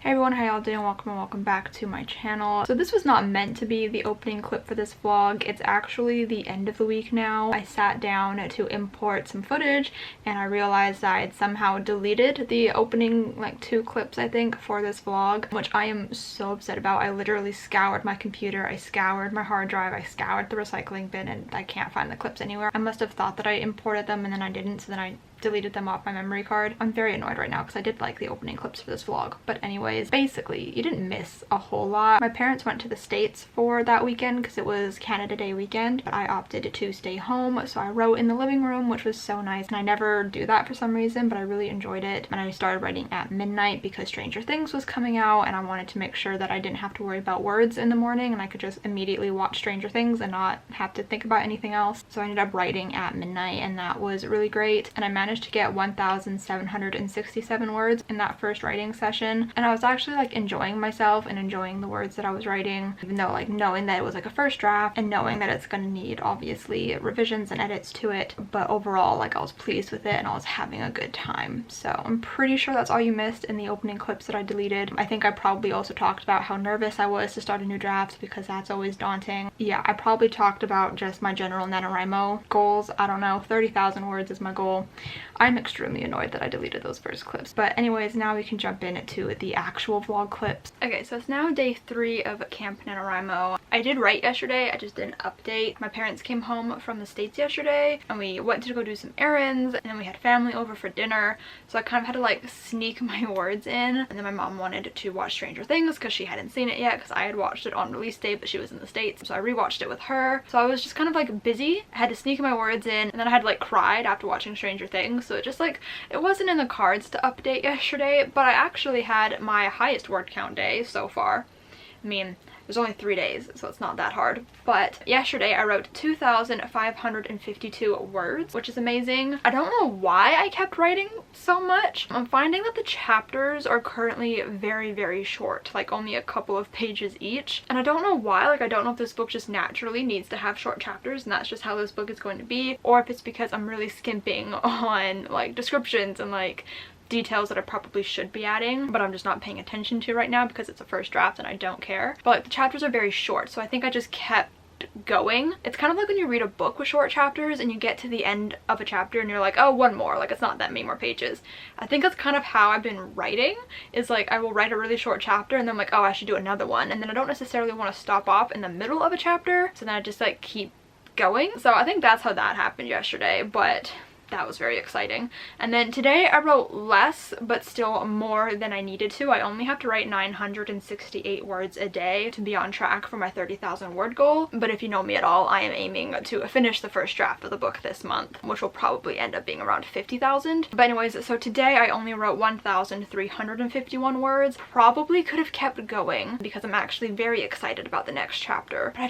Hey everyone, how y'all doing? Welcome back to my channel. So this was not meant to be the opening clip for this vlog. It's actually the end of the week now. I sat down to import some footage and I realized I had somehow deleted the opening like 2 clips I think for this vlog, which I am so upset about. I literally scoured my computer, I scoured my hard drive, I scoured the recycling bin, and I can't find the clips anywhere. I must have thought that I imported them and then I didn't, so then I deleted them off my memory card. I'm very annoyed right now because I did like the opening clips for this vlog. But anyways, basically you didn't miss a whole lot. My parents went to the States for that weekend because it was Canada Day weekend, but I opted to stay home, so I wrote in the living room, which was so nice. And I never do that for some reason, but I really enjoyed it. And I started writing at midnight because Stranger Things was coming out and I wanted to make sure that I didn't have to worry about words in the morning and I could just immediately watch Stranger Things and not have to think about anything else. So I ended up writing at midnight and that was really great. And I managed to get 1,767 words in that first writing session, and I was actually like enjoying myself and enjoying the words that I was writing, even though like knowing that it was like a first draft and knowing that it's gonna need obviously revisions and edits to it, but overall like I was pleased with it and I was having a good time. So I'm pretty sure that's all you missed in the opening clips that I deleted. I think I probably also talked about how nervous I was to start a new draft because that's always daunting. Yeah, I probably talked about just my general NaNoWriMo goals. I don't know, 30,000 words is my goal. I'm extremely annoyed that I deleted those first clips. But anyways, now we can jump into the actual vlog clips. Okay, so it's now day 3 of Camp NaNoWriMo. I did write yesterday, I just didn't update. My parents came home from the States yesterday and we went to go do some errands and then we had family over for dinner. So I kind of had to like sneak my words in. And then my mom wanted to watch Stranger Things because she hadn't seen it yet because I had watched it on release date, but she was in the States. So I rewatched it with her. So I was just kind of like busy. I had to sneak my words in and then I had like cried after watching Stranger Things. So it just like, it wasn't in the cards to update yesterday, but I actually had my highest word count day so far. I mean, there's only 3 days, so it's not that hard. But yesterday I wrote 2,552 words, which is amazing. I don't know why I kept writing so much. I'm finding that the chapters are currently very, very short, like only a couple of pages each. And I don't know why, like I don't know if this book just naturally needs to have short chapters and that's just how this book is going to be, or if it's because I'm really skimping on like descriptions and like details that I probably should be adding, but I'm just not paying attention to right now because it's a first draft and I don't care. But like, the chapters are very short, so I think I just kept going. It's kind of like when you read a book with short chapters and you get to the end of a chapter and you're like, oh, one more, like it's not that many more pages. I think that's kind of how I've been writing, is like I will write a really short chapter and then I'm like, oh, I should do another one, and then I don't necessarily want to stop off in the middle of a chapter, so then I just like keep going. So I think that's how that happened yesterday, but that was very exciting. And then today I wrote less but still more than I needed to. I only have to write 968 words a day to be on track for my 30,000 word goal. But if you know me at all, I am aiming to finish the first draft of the book this month, which will probably end up being around 50,000. But anyways, so today I only wrote 1,351 words. Probably could have kept going because I'm actually very excited about the next chapter, but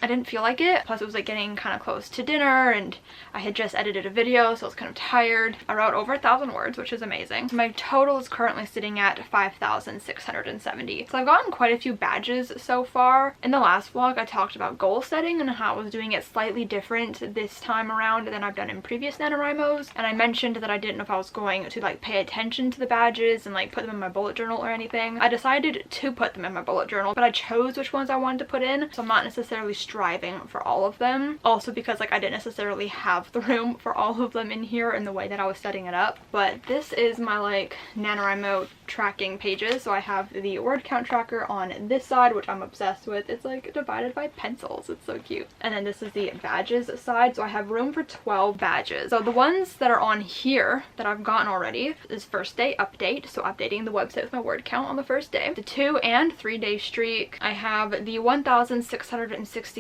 I didn't feel like it. Plus it was like getting kind of close to dinner and I had just edited a video, so I was kind of tired. I wrote over 1,000 words, which is amazing. So my total is currently sitting at 5,670. So I've gotten quite a few badges so far. In the last vlog I talked about goal setting and how I was doing it slightly different this time around than I've done in previous NaNoWriMos, and I mentioned that I didn't know if I was going to like pay attention to the badges and like put them in my bullet journal or anything. I decided to put them in my bullet journal, but I chose which ones I wanted to put in, so I'm not necessarily striving for all of them. Also because like I didn't necessarily have the room for all of them in here in the way that I was setting it up. But this is my like NaNoWriMo tracking pages. So I have the word count tracker on this side, which I'm obsessed with. It's like divided by pencils. It's so cute. And then this is the badges side. So I have room for 12 badges. So the ones that are on here that I've gotten already is first day update. So updating the website with my word count on the first day. The 2 and 3 day streak. I have the 1,667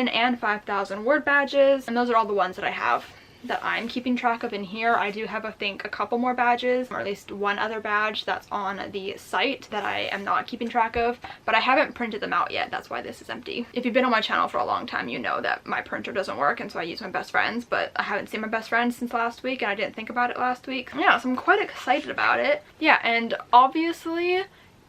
and 5,000 word badges, and those are all the ones that I have that I'm keeping track of in here. I do have, I think, a couple more badges, or at least one other badge that's on the site that I am not keeping track of, but I haven't printed them out yet. That's why this is empty. If you've been on my channel for a long time, you know that my printer doesn't work, and so I use my best friends, but I haven't seen my best friend since last week, and I didn't think about it last week. Yeah, so I'm quite excited about it. Yeah, and obviously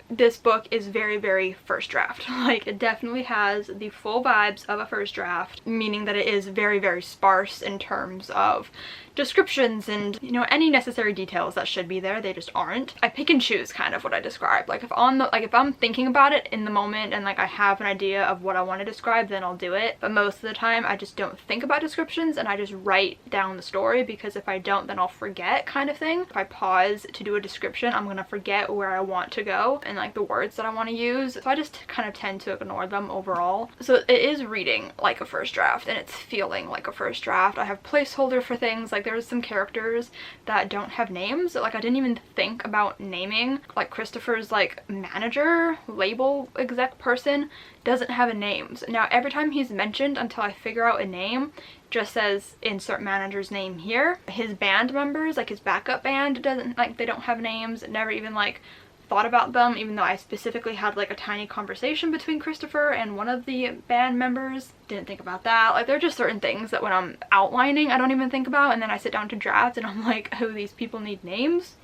this book is very, very first draft. Like, it definitely has the full vibes of a first draft, meaning that it is very, very sparse in terms of descriptions and, you know, any necessary details that should be there. They just aren't. I pick and choose kind of what I describe. Like if I'm thinking about it in the moment and like I have an idea of what I want to describe, then I'll do it. But most of the time I just don't think about descriptions and I just write down the story, because if I don't, then I'll forget, kind of thing. If I pause to do a description, I'm gonna forget where I want to go and like the words that I want to use. So I just kind of tend to ignore them overall. So it is reading like a first draft and it's feeling like a first draft. I have placeholder for things. Like there's some characters that don't have names. Like I didn't even think about naming. Like Christopher's like manager, label exec person doesn't have a name. So now every time he's mentioned, until I figure out a name, just says insert manager's name here. His band members, like his backup band, doesn't, like, they don't have names. Never even like thought about them, even though I specifically had like a tiny conversation between Christopher and one of the band members. Didn't think about that. Like there are just certain things that when I'm outlining I don't even think about, and then I sit down to draft and I'm like, oh, these people need names.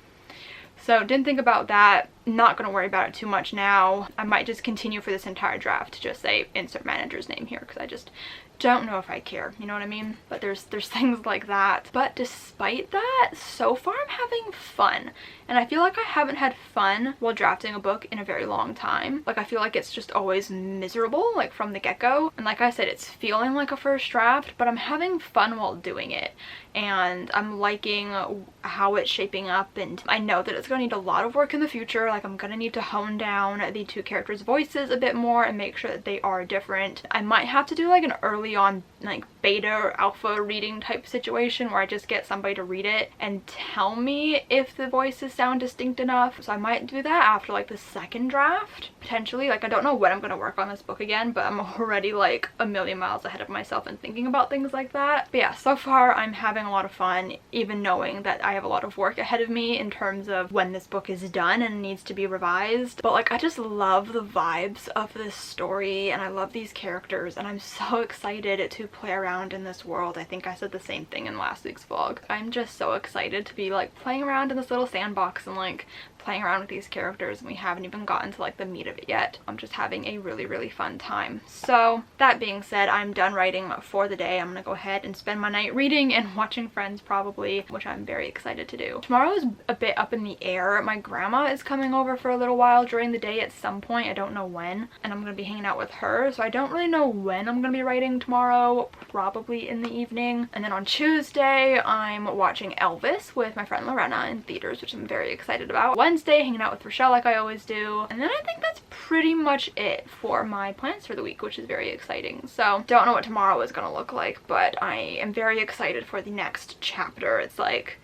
So didn't think about that. Not gonna worry about it too much now. I might just continue for this entire draft to just say insert manager's name here, because I just don't know if I care, you know what I mean? But there's things like that. But despite that, so far I'm having fun. And I feel like I haven't had fun while drafting a book in a very long time. Like I feel like it's just always miserable, like from the get-go. And like I said, it's feeling like a first draft, but I'm having fun while doing it. And I'm liking how it's shaping up, and I know that it's gonna need a lot of work in the future. Like I'm gonna need to hone down the two characters' voices a bit more and make sure that they are different. I might have to do like an early on like beta or alpha reading type situation where I just get somebody to read it and tell me if the voices sound distinct enough. So I might do that after like the second draft, potentially. Like I don't know when I'm gonna work on this book again, but I'm already like a million miles ahead of myself and thinking about things like that. But yeah, so far I'm having a lot of fun, even knowing that I have a lot of work ahead of me in terms of when this book is done and needs to be revised. But like I just love the vibes of this story and I love these characters, and I'm so excited to play around in this world. I think I said the same thing in last week's vlog. I'm just so excited to be like playing around in this little sandbox and like playing around with these characters, and we haven't even gotten to like the meat of it yet. I'm just having a really fun time. So that being said, I'm done writing for the day. I'm gonna go ahead and spend my night reading and watching Friends probably, which I'm very excited to do. Tomorrow is a bit up in the air. My grandma is coming over for a little while during the day at some point. I don't know when, and I'm gonna be hanging out with her, so I don't really know when I'm gonna be writing tomorrow. Probably in the evening. And then on Tuesday I'm watching Elvis with my friend Lorena in theaters, which I'm very excited about. Wednesday hanging out with Rochelle like I always do, and then I think that's pretty much it for my plans for the week, which is very exciting. So don't know what tomorrow is gonna look like, but I am very excited for the next chapter. It's like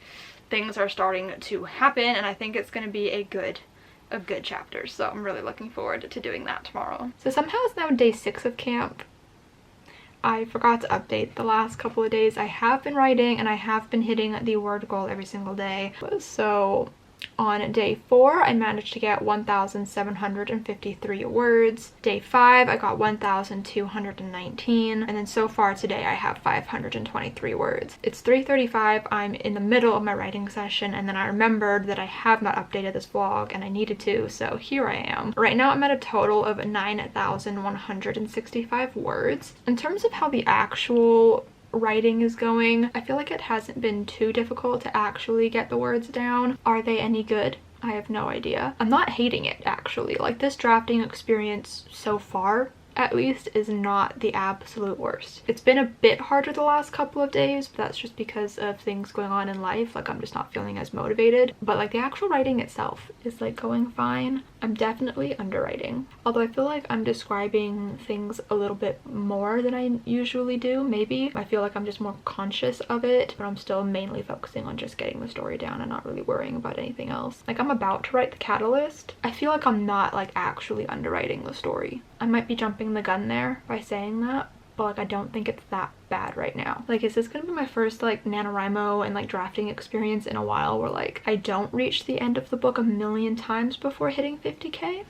things are starting to happen and I think it's gonna be a good chapter, so I'm really looking forward to doing that tomorrow. So somehow it's now day 6 of camp. I forgot to update the last couple of days. I have been writing and I have been hitting the word goal every single day. So on day 4, I managed to get 1,753 words. Day 5, I got 1,219. And then so far today, I have 523 words. It's 3:35. I'm in the middle of my writing session, and then I remembered that I have not updated this vlog, and I needed to, so here I am. Right now, I'm at a total of 9,165 words. In terms of how the actual writing is going, I feel like it hasn't been too difficult to actually get the words down. Are they any good? I have no idea. I'm not hating it, actually. Like, this drafting experience so far, at least, is not the absolute worst. It's been a bit harder the last couple of days, but that's just because of things going on in life. Like, I'm just not feeling as motivated. But like the actual writing itself is like going fine. I'm definitely underwriting. Although I feel like I'm describing things a little bit more than I usually do, maybe. I feel like I'm just more conscious of it, but I'm still mainly focusing on just getting the story down and not really worrying about anything else. Like, I'm about to write the catalyst. I feel like I'm not like actually underwriting the story. I might be jumping the gun there by saying that, but like I don't think it's that bad right now. Like, is this gonna be my first like NaNoWriMo and like drafting experience in a while where like I don't reach the end of the book a million times before hitting 50k?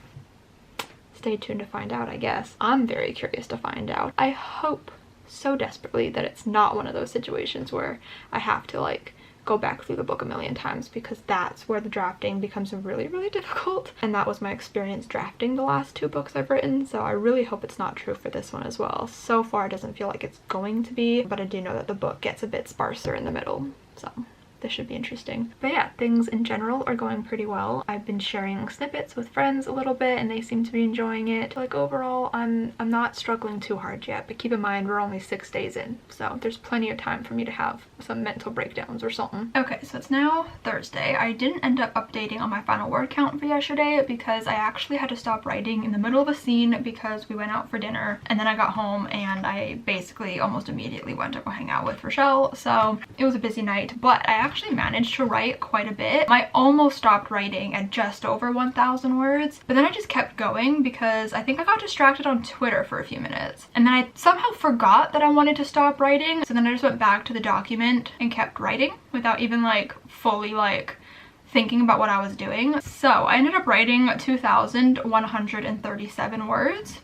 Stay tuned to find out, I guess. I'm very curious to find out. I hope so desperately that it's not one of those situations where I have to like go back through the book a million times, because that's where the drafting becomes really difficult, and that was my experience drafting the last 2 books I've written, so I really hope it's not true for this one as well. So far it doesn't feel like it's going to be, but I do know that the book gets a bit sparser in the middle. so this should be interesting. But yeah, things in general are going pretty well. I've been sharing snippets with friends a little bit and they seem to be enjoying it. Like overall, I'm not struggling too hard yet, but keep in mind we're only 6 days in, so there's plenty of time for me to have some mental breakdowns or something. Okay, so it's now Thursday. I didn't end up updating on my final word count for yesterday because I actually had to stop writing in the middle of a scene because we went out for dinner, and then I got home and I basically almost immediately went to go hang out with Rochelle, so it was a busy night, but I actually managed to write quite a bit. I almost stopped writing at just over 1,000 words, but then I just kept going because I think I got distracted on Twitter for a few minutes, and then I somehow forgot that I wanted to stop writing, so then I just went back to the document and kept writing without even like fully like thinking about what I was doing. So I ended up writing 2,137 words.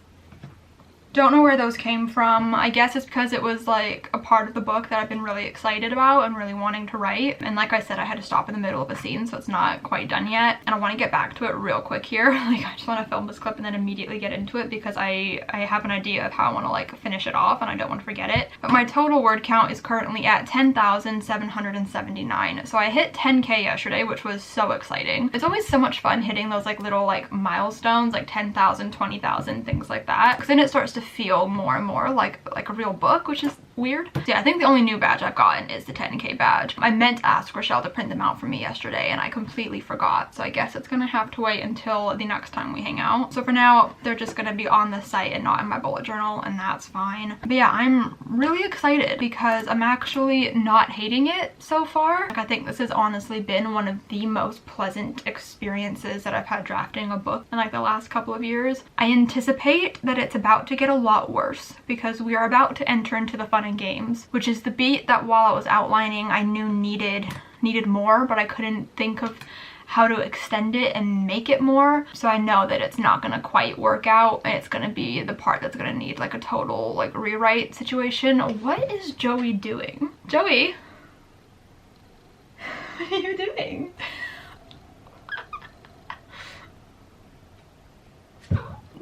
Don't know where those came from. I guess it's because it was like a part of the book that I've been really excited about and really wanting to write. And like I said, I had to stop in the middle of a scene, so it's not quite done yet. And I want to get back to it real quick here. Like I just want to film this clip and then immediately get into it because I have an idea of how I want to like finish it off and I don't want to forget it. But my total word count is currently at 10,779. So I hit 10K yesterday, which was so exciting. It's always so much fun hitting those like little like milestones, like 10,000, 20,000, things like that. Because then it starts to feel more and more like a real book, which is weird. So yeah, I think the only new badge I've gotten is the 10K badge. I meant to ask Rochelle to print them out for me yesterday and I completely forgot, so I guess it's gonna have to wait until the next time we hang out. So for now, they're just gonna be on the site and not in my bullet journal, and that's fine. But yeah, I'm really excited because I'm actually not hating it so far. Like, I think this has honestly been one of the most pleasant experiences that I've had drafting a book in like the last couple of years. I anticipate that it's about to get a lot worse because we are about to enter into the fun and games, which is the beat that while I was outlining I knew needed more, but I couldn't think of how to extend it and make it more. So I know that it's not gonna quite work out and it's gonna be the part that's gonna need like a total like rewrite situation. What is Joey doing? Joey, what are you doing?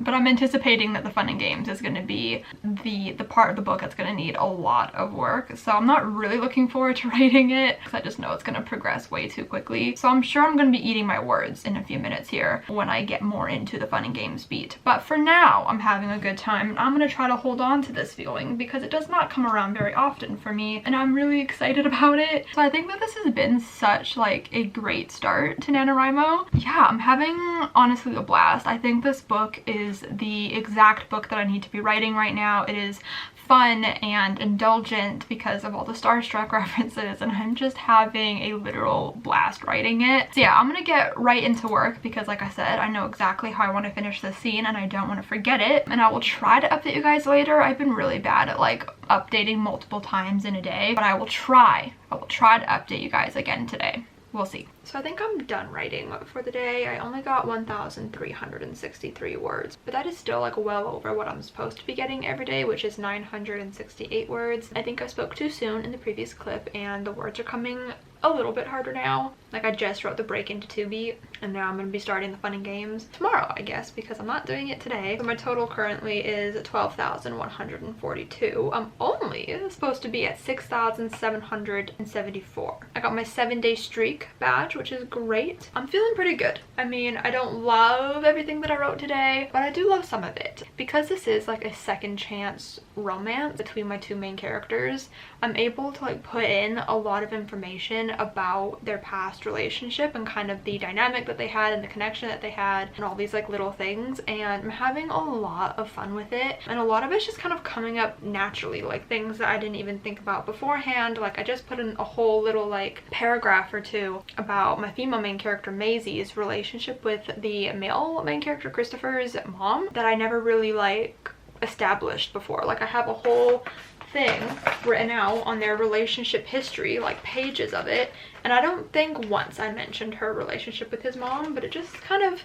But I'm anticipating that the fun and games is going to be the part of the book that's going to need a lot of work. So I'm not really looking forward to writing it because I just know it's going to progress way too quickly. So I'm sure I'm going to be eating my words in a few minutes here when I get more into the fun and games beat. But for now, I'm having a good time. I'm going to try to hold on to this feeling because it does not come around very often for me, and I'm really excited about it. So I think that this has been such like a great start to NaNoWriMo. Yeah, I'm having honestly a blast. I think this book is the exact book that I need to be writing right now. It is fun and indulgent because of all the Starstruck references, and I'm just having a literal blast writing it. So yeah, I'm gonna get right into work because like I said, I know exactly how I want to finish this scene and I don't want to forget it, and I will try to update you guys later. I've been really bad at like updating multiple times in a day, but I will try to update you guys again today. We'll see. So I think I'm done writing for the day. I only got 1,363 words, but that is still like well over what I'm supposed to be getting every day, which is 968 words. I think I spoke too soon in the previous clip and the words are coming a little bit harder now. Like I just wrote the break into 2 beat and now I'm going to be starting the fun and games tomorrow, I guess, because I'm not doing it today. So my total currently is 12,142. I'm only supposed to be at 6,774. I got my 7-day streak badge, which is great. I'm feeling pretty good. I mean, I don't love everything that I wrote today, but I do love some of it. Because this is like a second chance romance between my 2 main characters, I'm able to like put in a lot of information about their past relationship and kind of the dynamic that they had and the connection that they had and all these like little things, and I'm having a lot of fun with it, and a lot of it's just kind of coming up naturally, like things that I didn't even think about beforehand. Like I just put in a whole little like paragraph or 2 about my female main character Maisie's relationship with the male main character Christopher's mom that I never really like established before. Like I have a whole thing written out on their relationship history, like pages of it, And I don't think once I mentioned her relationship with his mom, but it just kind of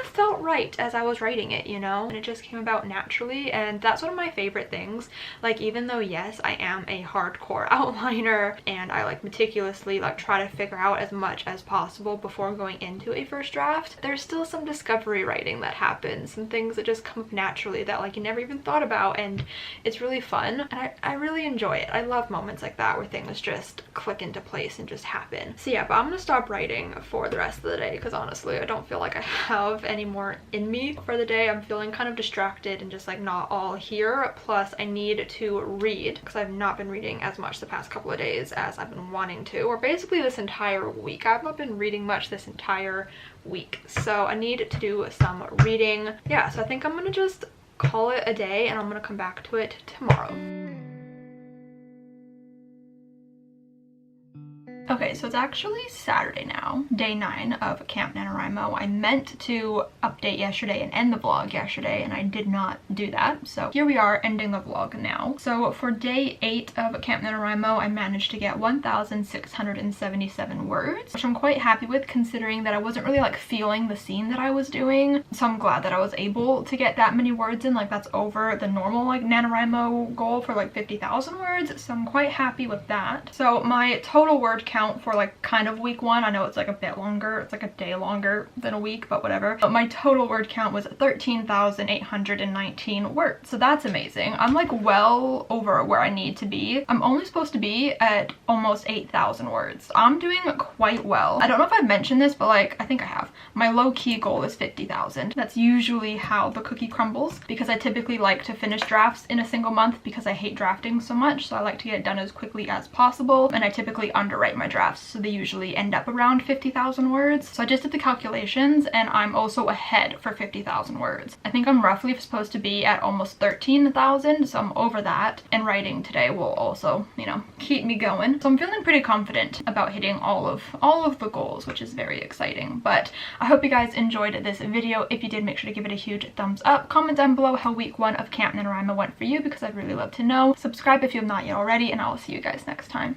felt right as I was writing it, you know, and it just came about naturally. And that's one of my favorite things. Like, even though yes, I am a hardcore outliner and I like meticulously like try to figure out as much as possible before going into a first draft, there's still some discovery writing that happens, some things that just come up naturally that like you never even thought about, and it's really fun, and I really enjoy it. I love moments like that where things just click into place and just happen. So yeah, but I'm gonna stop writing for the rest of the day because honestly I don't feel like I have any more in me for the day. I'm feeling kind of distracted and just like not all here, plus I need to read because I've not been reading as much the past couple of days as I've been wanting to, or basically this entire week. I've not been reading much this entire week, so I need to do some reading. Yeah, so I think I'm gonna just call it a day and I'm gonna come back to it tomorrow. Okay, so it's actually Saturday now, day 9 of Camp NaNoWriMo. I meant to update yesterday and end the vlog yesterday, and I did not do that. So here we are ending the vlog now. So for day 8 of Camp NaNoWriMo, I managed to get 1,677 words, which I'm quite happy with considering that I wasn't really like feeling the scene that I was doing. So I'm glad that I was able to get that many words in. Like, that's over the normal like NaNoWriMo goal for like 50,000 words. So I'm quite happy with that. So my total word count for like kind of week 1, I know it's like a bit longer, it's like a day longer than a week, but whatever, but my total word count was 13,819 words. So that's amazing. I'm like well over where I need to be. I'm only supposed to be at almost 8,000 words. I'm doing quite well. I don't know if I've mentioned this, but like I think I have. My low-key goal is 50,000. That's usually how the cookie crumbles, because I typically like to finish drafts in a single month because I hate drafting so much, so I like to get it done as quickly as possible, and I typically underwrite my drafts, so they usually end up around 50,000 words. So I just did the calculations and I'm also ahead for 50,000 words. I think I'm roughly supposed to be at almost 13,000, so I'm over that, and writing today will also, you know, keep me going. So I'm feeling pretty confident about hitting all of the goals, which is very exciting. But I hope you guys enjoyed this video. If you did, make sure to give it a huge thumbs up. Comment down below how week 1 of Camp NaNoWriMo went for you, because I'd really love to know. Subscribe if you have not yet already, and I will see you guys next time.